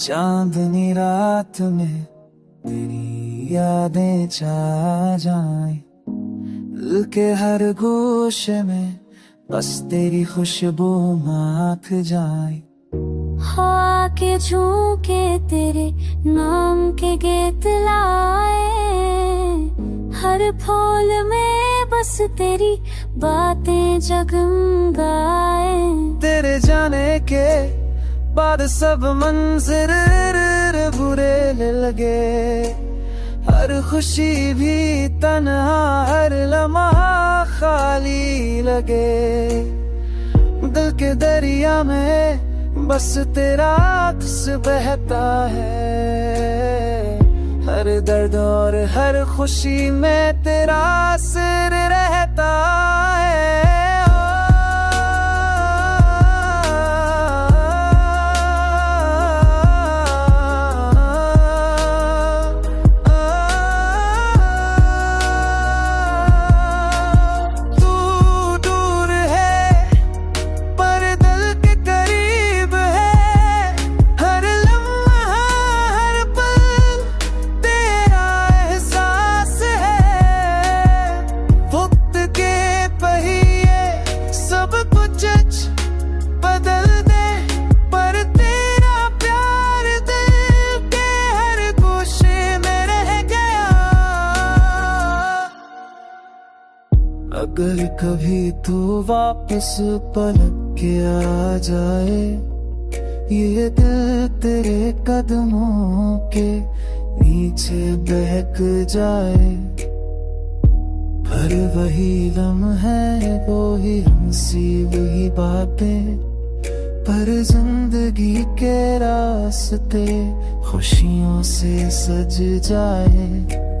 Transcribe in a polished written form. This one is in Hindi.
चांदनी रात में तेरी यादें छा जाएं, दिल के हर गोशे में बस तेरी खुशबू माथ जाए। हवा के झोंके तेरे नाम के गीत लाए, हर फूल में बस तेरी बातें जगमगाए। तेरे जाने के बाद सब मंजर बुरे लगे, हर खुशी भी तन्हा, हर लम्हा खाली लगे। दिल के दरिया में बस तेरा अक्स बहता है, हर दर्द और हर खुशी में तेरा असर रहता है। बदल दे पर तेरा प्यार दिल के हर गोशे में रह गया। अगर कभी तू वापस पलट के आ जाए, ये दिल तेरे कदमों के नीचे बहक जाए। पर वही लम्हे, वही हंसी, वही बातें, पर जिंदगी के रास्ते खुशियों से सज जाए।